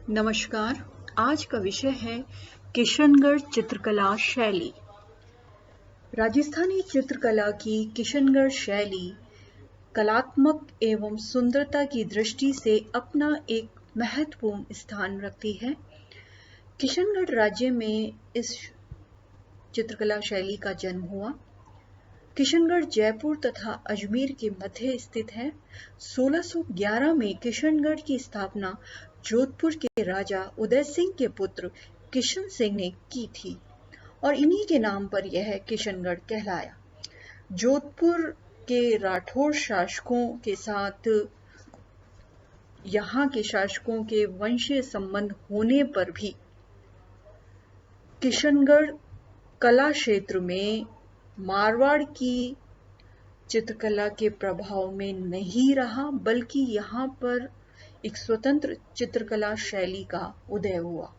नमस्कार। आज का विषय है किशनगढ़ चित्रकला शैली। राजस्थानी चित्रकला की किशनगढ़ शैली कलात्मक एवं सुंदरता की दृष्टि से अपना एक महत्वपूर्ण स्थान रखती है। किशनगढ़ राज्य में इस चित्रकला शैली का जन्म हुआ। किशनगढ़ जयपुर तथा अजमेर के मध्य स्थित है। 1611 में किशनगढ़ की स्थापना जोधपुर के राजा उदय सिंह के पुत्र किशन सिंह ने की थी और इन्हीं के नाम पर यह किशनगढ़ कहलाया। जोधपुर के राठौर शासकों के साथ यहाँ के शासकों के वंशीय संबंध होने पर भी किशनगढ़ कला क्षेत्र में मारवाड़ की चित्रकला के प्रभाव में नहीं रहा, बल्कि यहाँ पर एक स्वतंत्र चित्रकला शैली का उदय हुआ।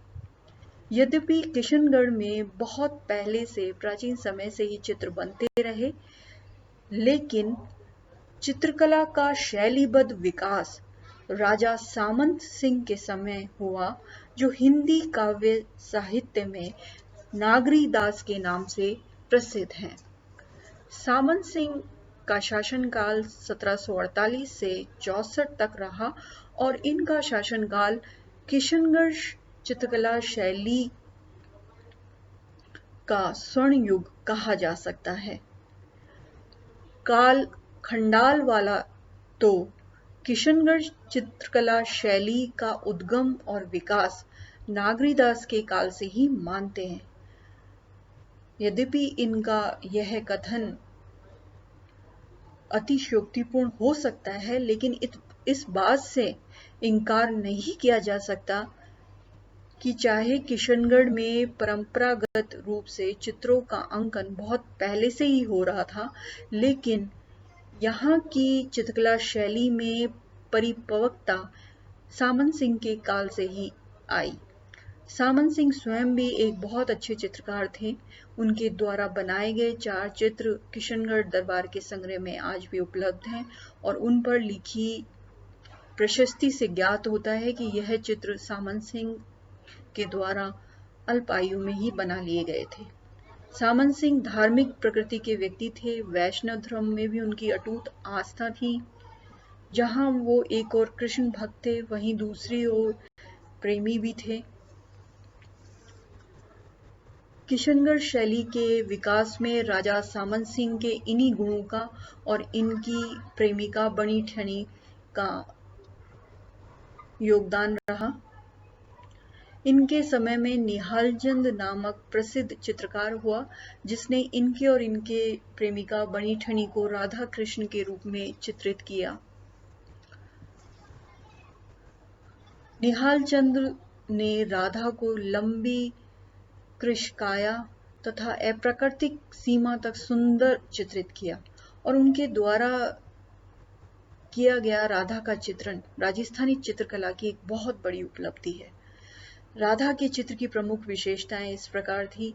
यद्यपि किशनगढ़ में बहुत पहले से प्राचीन समय से ही चित्र बनते रहे, लेकिन चित्रकला का शैलीबद्ध विकास राजा सामंत सिंह के समय हुआ, जो हिंदी काव्य साहित्य में नागरी दास के नाम से प्रसिद्ध हैं। सामंत सिंह का शासनकाल 1748 से 64 तक रहा और इनका शासनकाल किशनगढ़ चित्रकला शैली का स्वर्ण युग कहा जा सकता है। काल खंडाल वाला तो किशनगढ़ चित्रकला शैली का उद्गम और विकास नागरीदास के काल से ही मानते हैं। यद्यपि इनका यह कथन अतिशयोक्तिपूर्ण हो सकता है, लेकिन इस बात से इनकार नहीं किया जा सकता कि चाहे किशनगढ़ में परंपरागत रूप से चित्रों का अंकन बहुत पहले से ही हो रहा था, लेकिन यहाँ की चित्रकला शैली में परिपक्वता सामंत सिंह के काल से ही आई। सामंत सिंह स्वयं भी एक बहुत अच्छे चित्रकार थे। उनके द्वारा बनाए गए 4 चित्र किशनगढ़ दरबार के संग्रह में आज भी उपलब्ध हैं और उन पर लिखी प्रशस्ति से ज्ञात होता है कि यह चित्र सामंत सिंह के द्वारा अल्प आयु में ही बना लिए गए थे। सामंत सिंह धार्मिक प्रकृति के व्यक्ति थे। वैष्णव धर्म में भी उनकी अटूट आस्था थी। जहां वो एक और कृष्ण भक्त थे, वहीं दूसरी ओर प्रेमी भी थे। किशनगढ़ शैली के विकास में राजा सामंत सिंह के इन्हीं गुणों का और इनकी प्रेमिका बनी ठनी का योगदान रहा। इनके समय में निहालचंद नामक प्रसिद्ध चित्रकार हुआ, जिसने इनके और इनके प्रेमिका बनी ठनी को राधा कृष्ण के रूप में चित्रित किया। निहालचंद ने राधा को लंबी कृशकाया तथा अप्राकृतिक सीमा तक सुंदर चित्रित किया और उनके द्वारा किया गया राधा का चित्रण राजस्थानी चित्रकला की एक बहुत बड़ी उपलब्धि है। राधा के चित्र की प्रमुख विशेषताएं इस प्रकार थी: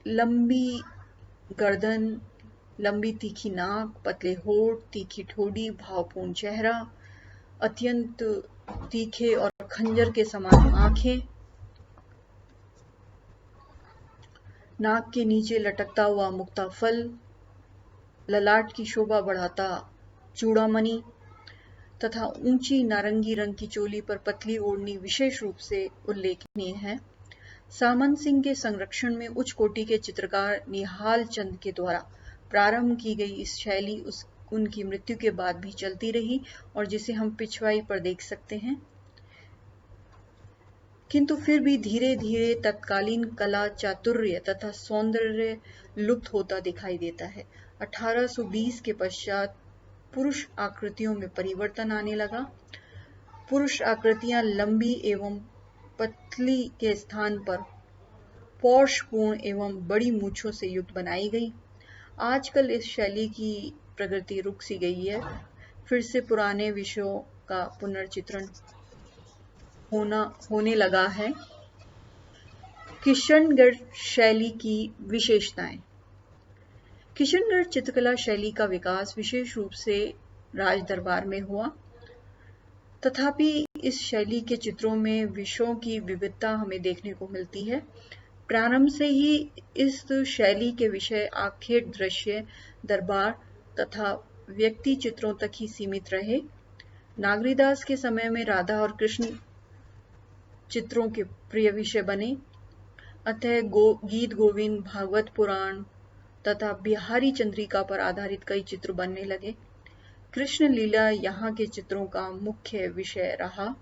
लंबी गर्दन, लंबी तीखी नाक, पतले होठ, तीखी ठोड़ी, भावपूर्ण चेहरा, अत्यंत तीखे और खंजर के समान आंखें, नाक के नीचे लटकता हुआ मुक्ताफल, ललाट की शोभा बढ़ाता चूड़ामणि तथा ऊंची नारंगी रंग की चोली पर पतली ओढ़नी विशेष रूप से उल्लेखनीय है। सामंत सिंह के संरक्षण में उच्च कोटि के चित्रकार निहाल चंद के द्वारा प्रारंभ की गई इस शैली उनकी मृत्यु के बाद भी चलती रही और जिसे हम पिछवाई पर देख सकते हैं। किंतु फिर भी धीरे धीरे तत्कालीन कला चातुर्य तथा सौंदर्य लुप्त होता दिखाई देता है। 1820 के पश्चात पुरुष आकृतियों में परिवर्तन आने लगा। पुरुष आकृतियां लंबी एवं पतली के स्थान पर पौरुषपूर्ण एवं बड़ी मूंछों से युक्त बनाई गई। आजकल इस शैली की प्रगति रुक सी गई है। फिर से पुराने विषयों का पुनर्चित्रण होने लगा है। किशनगढ़ शैली की विशेषताएं। किशनगढ़ चित्रकला शैली का विकास विशेष रूप से राज दरबार में हुआ तथापि इस शैली के चित्रों में विषयों की विविधता हमें देखने को मिलती है। प्रारंभ से ही इस शैली के विषय आखेट दृश्य, दरबार तथा व्यक्ति चित्रों तक ही सीमित रहे। नागरीदास के समय में राधा और कृष्ण चित्रों के प्रिय विषय बने, अतः गीत गोविंद, भागवत पुराण तथा बिहारी चंद्रिका पर आधारित कई चित्र बनने लगे। कृष्ण लीला यहाँ के चित्रों का मुख्य विषय रहा।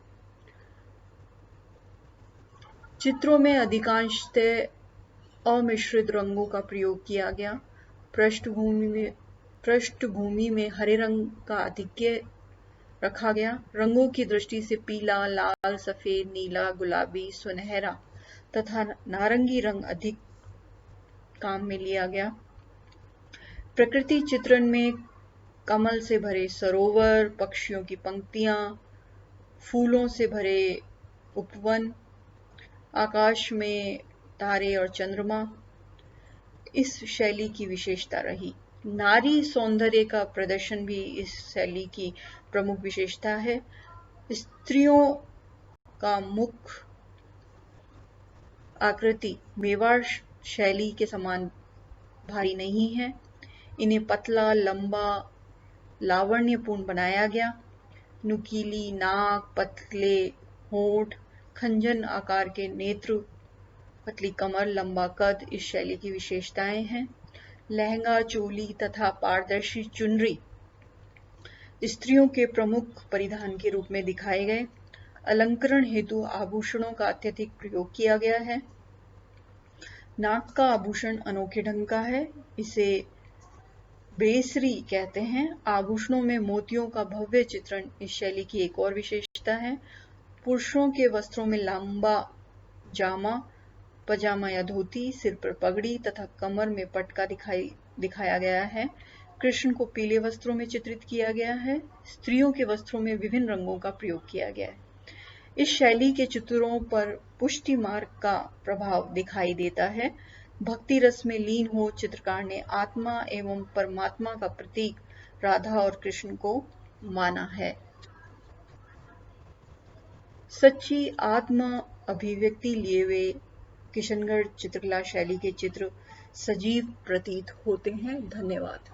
चित्रों में अधिकांशतः अमिश्रित रंगों का प्रयोग किया गया। पृष्ठभूमि में हरे रंग का आधिक्य रखा गया। रंगों की दृष्टि से पीला, लाल, सफेद, नीला, गुलाबी, सुनहरा तथा नारंगी रंग अधिक काम में लिया गया। प्रकृति चित्रण में कमल से भरे सरोवर, पक्षियों की पंक्तियां, फूलों से भरे उपवन, आकाश में तारे और चंद्रमा इस शैली की विशेषता रही। नारी सौंदर्य का प्रदर्शन भी इस शैली की प्रमुख विशेषता है। स्त्रियों का मुख आकृति मेवाड़ शैली के समान भारी नहीं है। इन्हें पतला, लंबा, लावण्यपूर्ण बनाया गया। नुकीली नाक, पतले होंठ, खंजन आकार के नेत्र, पतली कमर, लंबा कद इस शैली की विशेषताएं हैं। लहंगा, चोली तथा पारदर्शी चुनरी स्त्रियों के प्रमुख परिधान के रूप में दिखाए गए। अलंकरण हेतु आभूषणों का अत्यधिक प्रयोग किया गया है। नाक का आभूषण अनोखे ढंग का है, इसे बेसरी कहते हैं। आभूषणों में मोतियों का भव्य चित्रण इस शैली की एक और विशेषता है। पुरुषों के वस्त्रों में लंबा जामा, पजामा या धोती, सिर पर पगड़ी तथा कमर में पटका दिखाया गया है। कृष्ण को पीले वस्त्रों में चित्रित किया गया है। स्त्रियों के वस्त्रों में विभिन्न रंगों का प्रयोग किया गया है। इस शैली के चित्रों पर पुष्टि मार्ग का प्रभाव दिखाई देता है। भक्ति रस में लीन हो चित्रकार ने आत्मा एवं परमात्मा का प्रतीक राधा और कृष्ण को माना है। सच्ची आत्मा अभिव्यक्ति लिए हुए किशनगढ़ चित्रकला शैली के चित्र सजीव प्रतीत होते हैं। धन्यवाद।